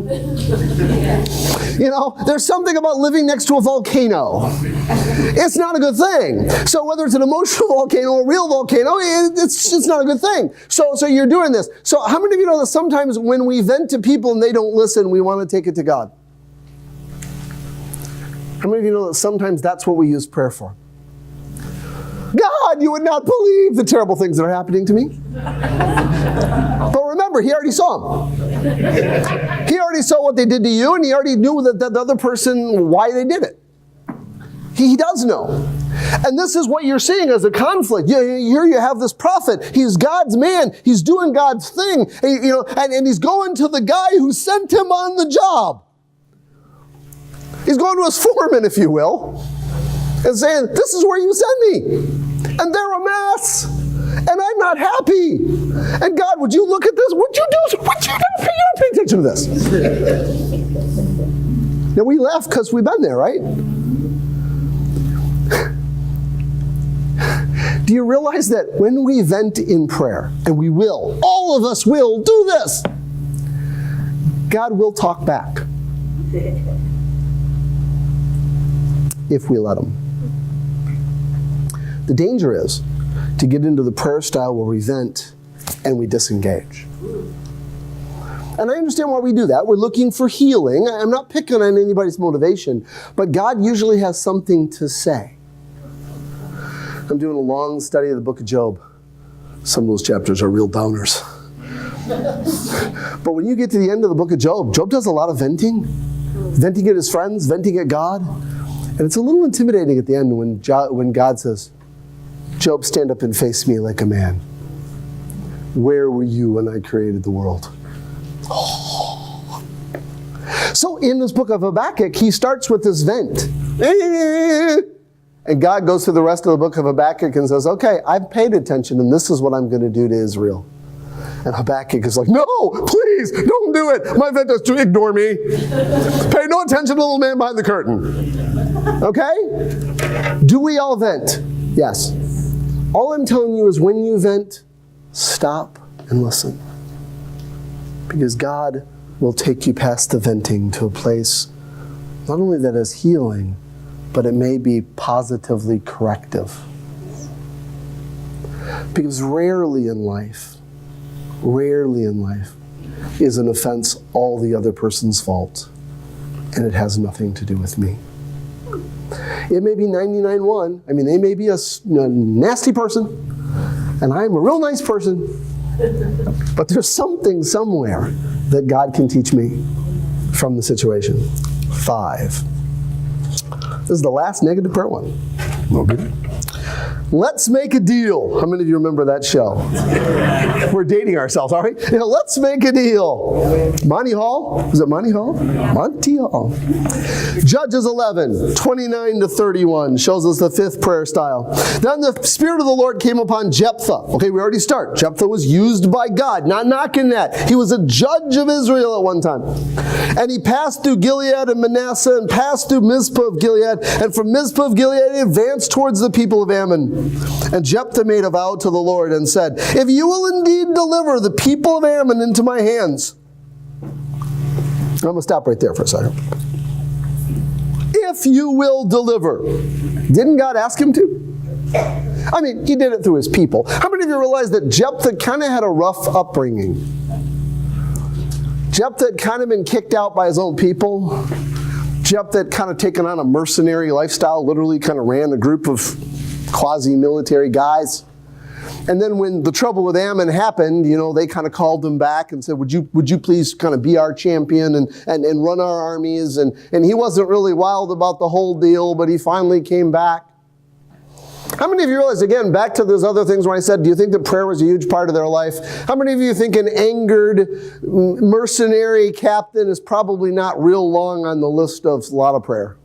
You know, there's something about living next to a volcano. It's not a good thing. So whether it's an emotional volcano or a real volcano, it's just not a good thing. So you're doing this. So how many of you know that sometimes when we vent to people and they don't listen, we want to take it to God? How many of you know that sometimes that's what we use prayer for? God, you would not believe the terrible things that are happening to me. But remember, he already saw them. He already saw what they did to you, and he already knew that the other person, why they did it. He does know. And this is what you're seeing as a conflict. Here you have this prophet. He's God's man. He's doing God's thing. And he's going to the guy who sent him on the job. He's going to his foreman, if you will, and saying, this is where you sent me. And they're a mess. And I'm not happy. And God, would you look at this? Would you do? Would you do? You don't pay attention to this. Now we laugh because we've been there, right? Do you realize that when we vent in prayer, and we will, all of us will do this, God will talk back. If we let him. The danger is to get into the prayer style where we vent and we disengage. And I understand why we do that. We're looking for healing. I'm not picking on anybody's motivation, but God usually has something to say. I'm doing a long study of the book of Job. Some of those chapters are real downers. But when you get to the end of the book of Job, Job does a lot of venting. Venting at his friends, venting at God. And it's a little intimidating at the end when God says, Job, stand up and face me like a man. Where were you when I created the world? Oh. So in this book of Habakkuk, he starts with this vent. And God goes through the rest of the book of Habakkuk and says, okay, I've paid attention and this is what I'm going to do to Israel. And Habakkuk is like, no, please, don't do it. My vent is to ignore me. Pay no attention to the little man behind the curtain. Okay? Do we all vent? Yes. All I'm telling you is when you vent, stop and listen. Because God will take you past the venting to a place not only that is healing, but it may be positively corrective. Because rarely in life is an offense all the other person's fault, and it has nothing to do with me. It may be 99-1. I mean, they may be a nasty person, and I'm a real nice person, but there's something somewhere that God can teach me from the situation. 5. This is the last negative prayer one. Okay. Let's make a deal. How many of you remember that show? We're dating ourselves, all right? Let's make a deal. Monty Hall? Was it Monty Hall? Monty Hall. Judges 11, 29 to 31 shows us the 5th prayer style. Then the Spirit of the Lord came upon Jephthah. Okay, we already start. Jephthah was used by God. Not knocking that. He was a judge of Israel at one time. And he passed through Gilead and Manasseh and passed through Mizpah of Gilead. And from Mizpah of Gilead he advanced towards the people of Ammon. And Jephthah made a vow to the Lord and said, if you will indeed deliver the people of Ammon into my hands. I'm going to stop right there for a second. If you will deliver. Didn't God ask him to? I mean, he did it through his people. How many of you realize that Jephthah kind of had a rough upbringing? Jephthah had kind of been kicked out by his own people. Jephthah had kind of taken on a mercenary lifestyle, literally kind of ran a group of quasi-military guys. And then when the trouble with Ammon happened, they kind of called him back and said, would you please kind of be our champion and run our armies? And he wasn't really wild about the whole deal, but he finally came back. How many of you realize, again, back to those other things when I said, do you think that prayer was a huge part of their life? How many of you think an angered mercenary captain is probably not real long on the list of a lot of prayer?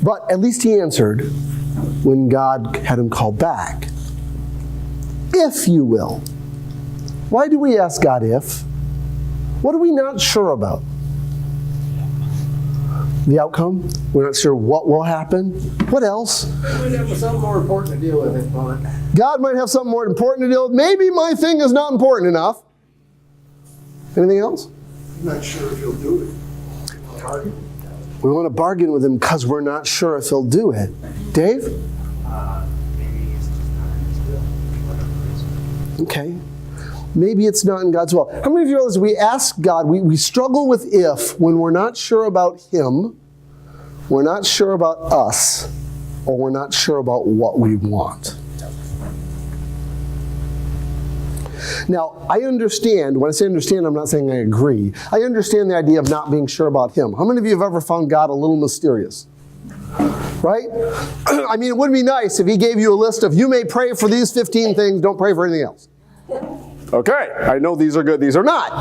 But at least he answered when God had him called back. If you will. Why do we ask God if? What are we not sure about? The outcome? We're not sure what will happen. What else? We'd have something more important to deal with at the moment. God might have something more important to deal with. Maybe my thing is not important enough. Anything else? I'm not sure if he'll do it. Target. We want to bargain with him because we're not sure if he'll do it. Dave? Maybe it's just not in his will, for whatever reason. Okay. Maybe it's not in God's will. How many of you realize we ask God, we struggle with if when we're not sure about him, we're not sure about us, or we're not sure about what we want. Now, I understand, when I say understand, I'm not saying I agree. I understand the idea of not being sure about him. How many of you have ever found God a little mysterious? Right? I mean, it would be nice if he gave you a list of, you may pray for these 15 things, don't pray for anything else. Okay, I know these are good, these are not.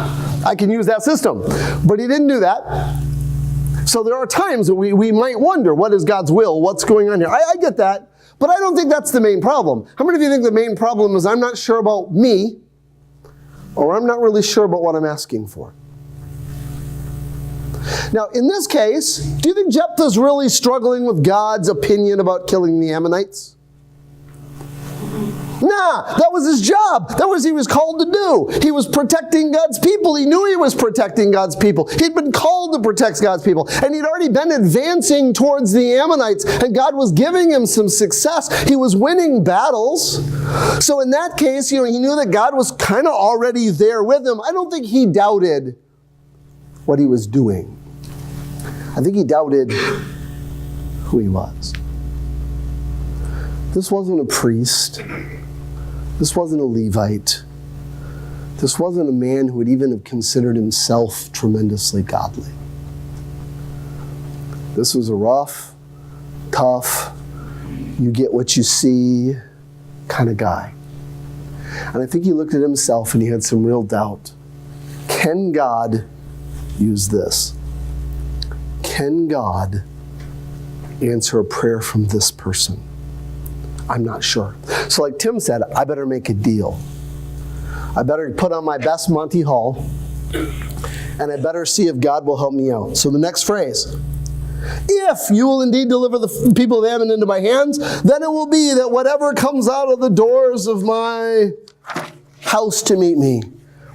I can use that system. But he didn't do that. So there are times that we might wonder, what is God's will? What's going on here? I get that, but I don't think that's the main problem. How many of you think the main problem is I'm not sure about me, or I'm not really sure about what I'm asking for? Now, in this case, do you think Jephthah's really struggling with God's opinion about killing the Ammonites? Nah, that was his job. That was what he was called to do. He was protecting God's people. He knew he was protecting God's people. He'd been called to protect God's people. And he'd already been advancing towards the Ammonites. And God was giving him some success. He was winning battles. So in that case, he knew that God was kind of already there with him. I don't think he doubted what he was doing. I think he doubted who he was. This wasn't a priest. This wasn't a Levite. This wasn't a man who would even have considered himself tremendously godly. This was a rough, tough, you get what you see kind of guy. And I think he looked at himself and he had some real doubt. Can God use this? Can God answer a prayer from this person? I'm not sure. So like Tim said, I better make a deal. I better put on my best Monty Hall, and I better see if God will help me out. So the next phrase, if you will indeed deliver the people of Ammon into my hands, then it will be that whatever comes out of the doors of my house to meet me,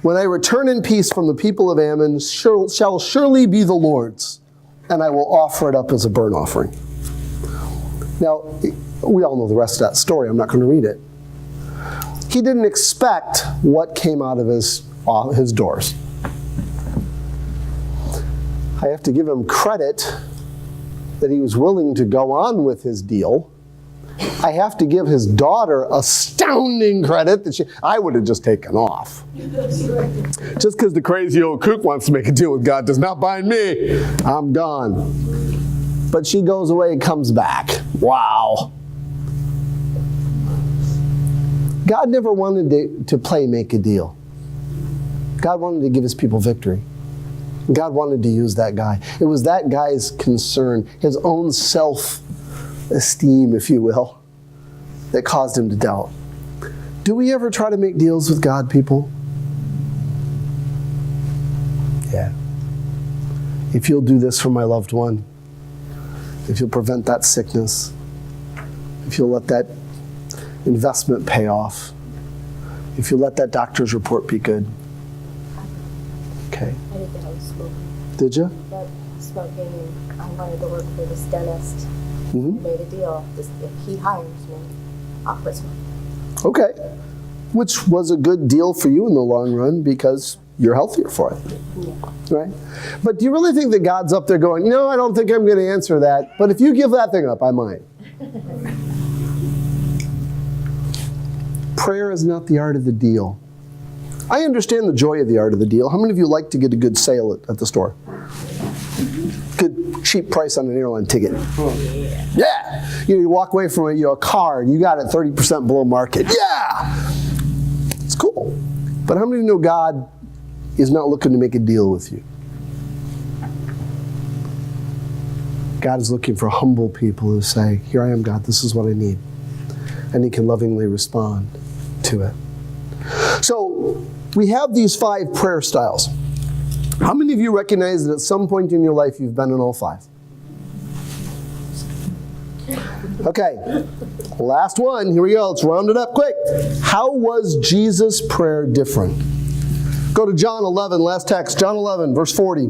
when I return in peace from the people of Ammon, shall surely be the Lord's, and I will offer it up as a burnt offering. Now, we all know the rest of that story. I'm not going to read it. He didn't expect what came out of his doors. I have to give him credit that he was willing to go on with his deal. I have to give his daughter astounding credit that I would have just taken off. Just because the crazy old kook wants to make a deal with God does not bind me. I'm gone. But she goes away and comes back. Wow. God never wanted to play make a deal. God wanted to give his people victory. God wanted to use that guy. It was that guy's concern, his own self-esteem, if you will, that caused him to doubt. Do we ever try to make deals with God, people? Yeah. If you'll do this for my loved one, if you'll prevent that sickness, if you'll let that investment pay off, if you let that doctor's report be good. Okay. I did that. I was smoking. Did you? But smoking, I wanted to work for this dentist. Mm-hmm. I made a deal. If he hires me, I'll quit smoking. Okay. Which was a good deal for you in the long run because you're healthier for it. Yeah. Right? But do you really think that God's up there going, no, I don't think I'm going to answer that, but if you give that thing up, I might. Prayer is not the art of the deal. I understand the joy of the art of the deal. How many of you like to get a good sale at the store? Good cheap price on an airline ticket. Yeah. You walk away from a car and you got it 30% below market. Yeah. It's cool. But how many of you know God is not looking to make a deal with you? God is looking for humble people who say, here I am, God, this is what I need. And he can lovingly respond to it. So we have these 5 prayer styles. How many of you recognize that at some point in your life you've been in all 5? Okay, last one. Here we go. Let's round it up quick. How was Jesus' prayer different? Go to John 11, last text. John 11, verse 40.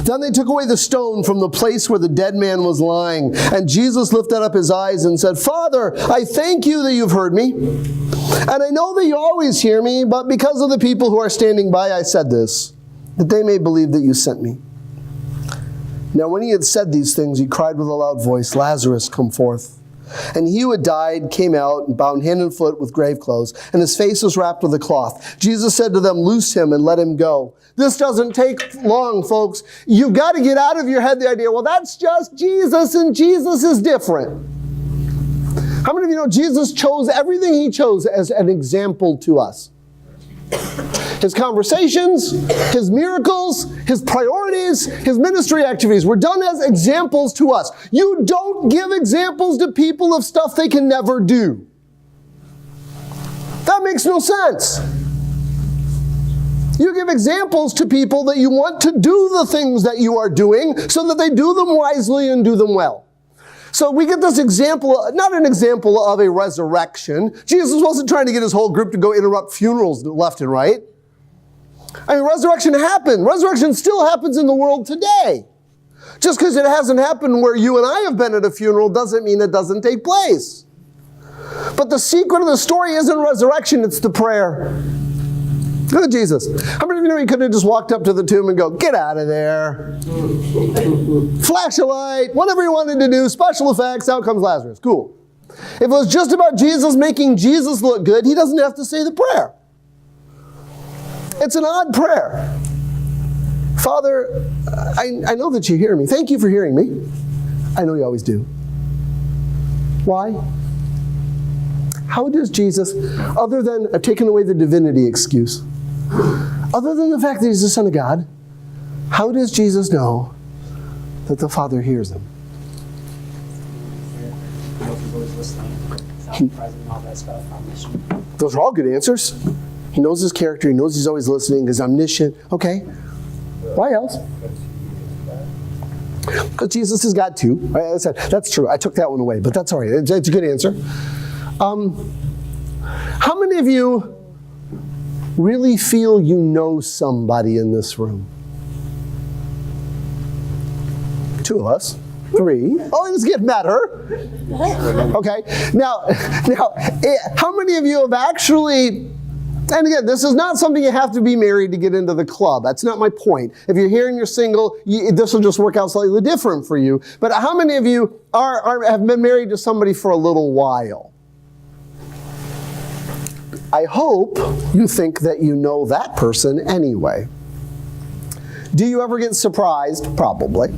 Then they took away the stone from the place where the dead man was lying. And Jesus lifted up his eyes and said, Father, I thank you that you've heard me. And I know that you always hear me, but because of the people who are standing by, I said this, that they may believe that you sent me. Now when he had said these things, he cried with a loud voice, Lazarus, come forth. And he who had died came out and bound hand and foot with grave clothes, and his face was wrapped with a cloth. Jesus said to them, loose him and let him go. This doesn't take long, folks. You've got to get out of your head the idea, well, that's just Jesus, and Jesus is different. How many of you know Jesus chose everything he chose as an example to us? His conversations, his miracles, his priorities, his ministry activities were done as examples to us. You don't give examples to people of stuff they can never do. That makes no sense. You give examples to people that you want to do the things that you are doing so that they do them wisely and do them well. So we get this example, not an example of a resurrection. Jesus wasn't trying to get his whole group to go interrupt funerals left and right. I mean, resurrection happened. Resurrection still happens in the world today. Just because it hasn't happened where you and I have been at a funeral doesn't mean it doesn't take place. But the secret of the story isn't resurrection, it's the prayer. Look at Jesus. How many of you know he could have just walked up to the tomb and go, get out of there. Flash a light, whatever he wanted to do, special effects, out comes Lazarus. Cool. If it was just about Jesus making Jesus look good, he doesn't have to say the prayer. It's an odd prayer. Father, I know that you hear me. Thank you for hearing me. I know you always do. Why? How does Jesus, other than taking away the divinity excuse, other than the fact that he's the Son of God, how does Jesus know that the Father hears him? Those are all good answers. He knows his character. He knows he's always listening. He's omniscient. Okay. Why else? Because Jesus has got to. Right? That's true. I took that one away, but that's all right. It's a good answer. How many of you really feel you know somebody in this room? 2 of us. 3. Oh, it's getting better. Okay. Now, how many of you have actually, and again, this is not something you have to be married to get into the club. That's not my point. If you're here and you're single, this will just work out slightly different for you. But how many of you have been married to somebody for a little while? I hope you think that you know that person anyway. Do you ever get surprised? Probably.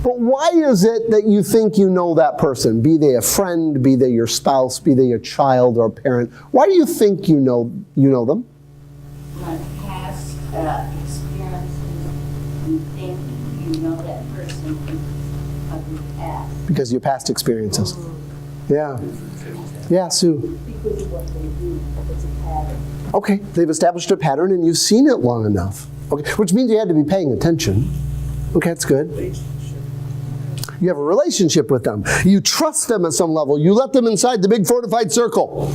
But why is it that you think you know that person? Be they a friend, be they your spouse, be they a child or a parent. Why do you think you know them? My past experiences, you think you know that person of your past. Because of your past experiences. Yeah. Yeah, Sue. Because of what they do, it's a pattern. Okay, they've established a pattern and you've seen it long enough. Okay, which means you had to be paying attention. Okay, that's good. You have a relationship with them. You trust them at some level. You let them inside the big fortified circle.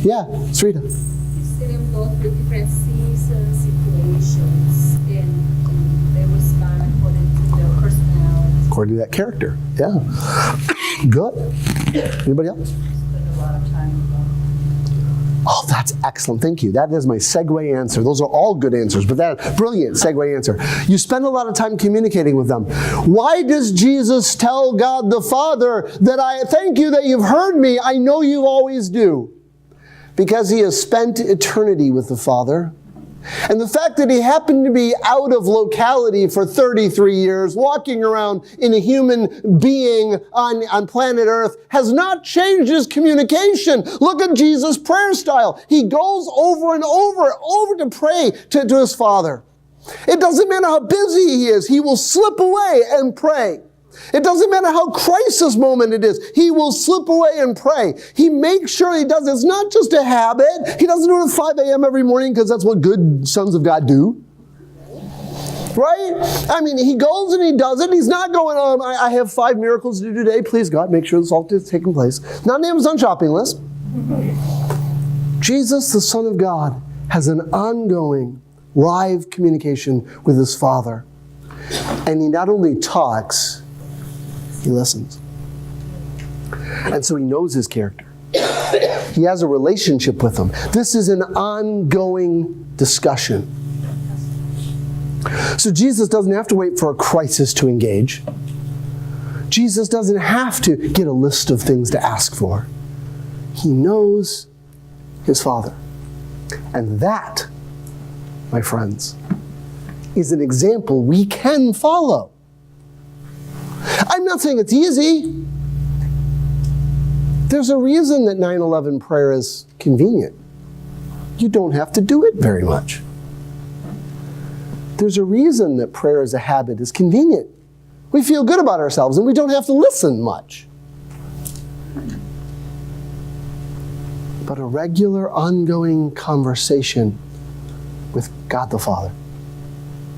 Yeah, Srita. You see them go through different seasons, situations, and they respond according to their personality. According to that character. Yeah. Good. Anybody else? Spend a lot of time with them. Oh, that's excellent. Thank you. That is my segue answer. Those are all good answers, but that brilliant segue answer. You spend a lot of time communicating with them. Why does Jesus tell God the Father that I thank you that you've heard me? I know you always do. Because he has spent eternity with the Father. And the fact that he happened to be out of locality for 33 years, walking around in a human being on planet Earth, has not changed his communication. Look at Jesus' prayer style. He goes over and over to pray to his Father. It doesn't matter how busy he is, he will slip away and pray. It doesn't matter how crisis moment it is, he will slip away and pray. He makes sure he does it. It's not just a habit. He doesn't do it at 5 a.m. every morning because that's what good sons of God do. Right? I mean, he goes and he does it. He's not going, I have 5 miracles to do today. Please, God, make sure this all is taking place. Not an Amazon shopping list. Jesus, the Son of God, has an ongoing, live communication with his Father. And he not only talks, he listens. And so he knows his character. He has a relationship with him. This is an ongoing discussion. So Jesus doesn't have to wait for a crisis to engage. Jesus doesn't have to get a list of things to ask for. He knows his Father. And that, my friends, is an example we can follow. I'm not saying it's easy. There's a reason that 9/11 prayer is convenient. You don't have to do it very much. There's a reason that prayer as a habit is convenient. We feel good about ourselves and we don't have to listen much. But a regular, ongoing conversation with God the Father,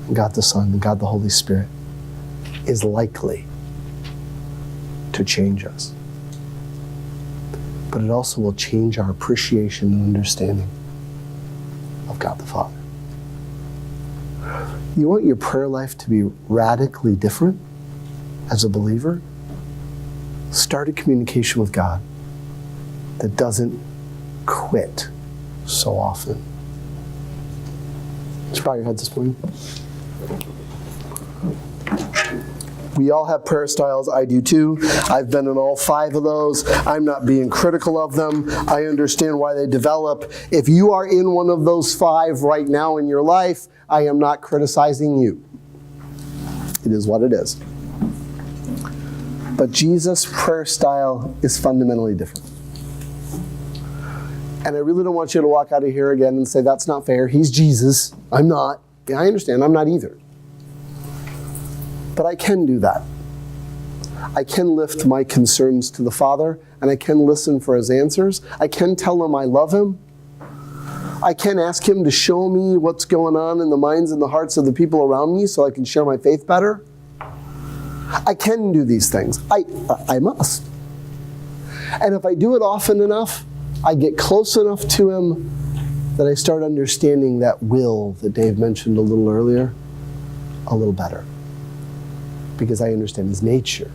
and God the Son, and God the Holy Spirit is likely to change us. But it also will change our appreciation and understanding of God the Father. You want your prayer life to be radically different as a believer? Start a communication with God that doesn't quit so often. Let's bow your heads this morning. We all have prayer styles. I do too. I've been in all 5 of those. I'm not being critical of them. I understand why they develop. If you are in one of those 5 right now in your life, I am not criticizing you. It is what it is. But Jesus' prayer style is fundamentally different. And I really don't want you to walk out of here again and say, that's not fair. He's Jesus. I'm not. Yeah, I understand. I'm not either. But I can do that. I can lift my concerns to the Father, and I can listen for his answers. I can tell him I love him. I can ask him to show me what's going on in the minds and the hearts of the people around me so I can share my faith better. I can do these things. I must. And if I do it often enough, I get close enough to him that I start understanding that will that Dave mentioned a little earlier a little better. Because I understand his nature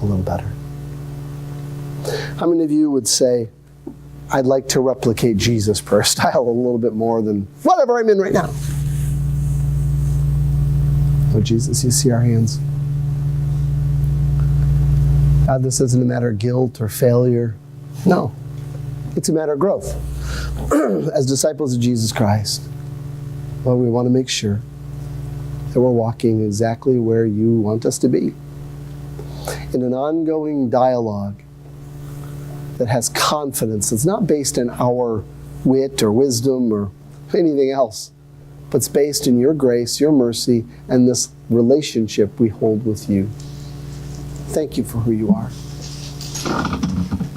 a little better. How many of you would say, I'd like to replicate Jesus' prayer style a little bit more than whatever I'm in right now? Oh, Jesus, you see our hands. God, this isn't a matter of guilt or failure. No, it's a matter of growth. As disciples of Jesus Christ, Lord, we want to make sure that we're walking exactly where you want us to be. In an ongoing dialogue that has confidence. It's not based on our wit or wisdom or anything else, but it's based in your grace, your mercy, and this relationship we hold with you. Thank you for who you are.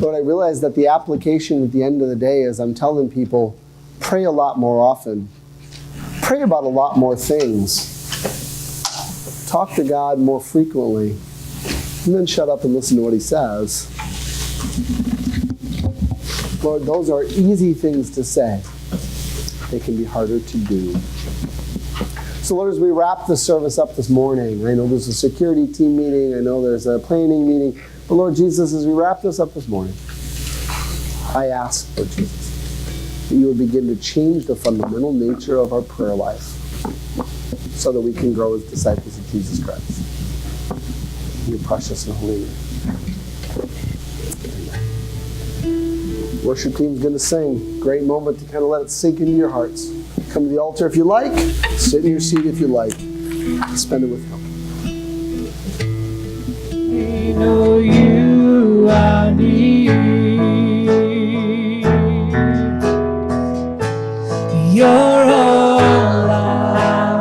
Lord, I realize that the application at the end of the day is I'm telling people, pray a lot more often. Pray about a lot more things. Talk to God more frequently. And then shut up and listen to what he says. Lord, those are easy things to say. They can be harder to do. So Lord, as we wrap the service up this morning, I know there's a security team meeting, I know there's a planning meeting, but Lord Jesus, as we wrap this up this morning, I ask, Lord Jesus, that you would begin to change the fundamental nature of our prayer life so that we can grow as disciples of Jesus Christ. In your precious and holy name. Worship team's going to sing. Great moment to kind of let it sink into your hearts. Come to the altar if you like. Sit in your seat if you like. Spend it with him. We know you are near. You're all I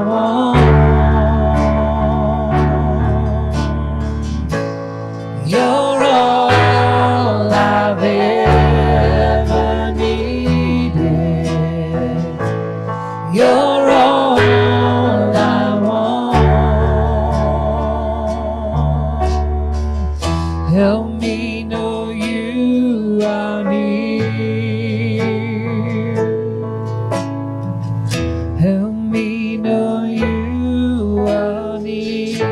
I've ever needed. You're all I want. Help me know you are near. Help me know you are near.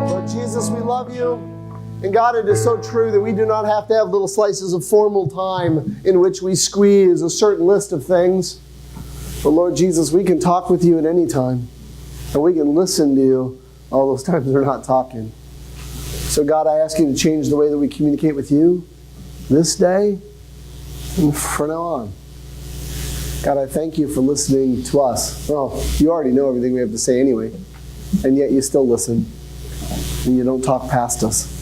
Lord Jesus, we love you. And God, it is so true that we do not have to have little slices of formal time in which we squeeze a certain list of things. But Lord Jesus, we can talk with you at any time. And we can listen to you all those times we're not talking. So God, I ask you to change the way that we communicate with you this day and from now on. God, I thank you for listening to us. Well, you already know everything we have to say anyway. And yet you still listen. And you don't talk past us.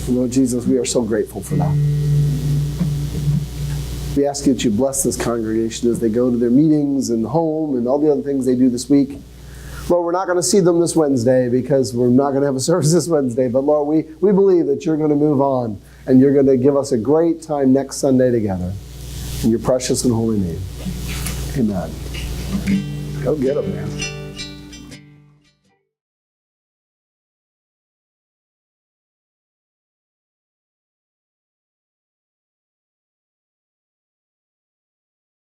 And Lord Jesus, we are so grateful for that. We ask you that you bless this congregation as they go to their meetings and home and all the other things they do this week. Lord, we're not going to see them this Wednesday because we're not going to have a service this Wednesday. But Lord, we believe that you're going to move on and you're going to give us a great time next Sunday together. In your precious and holy name. Amen. Go get them, man.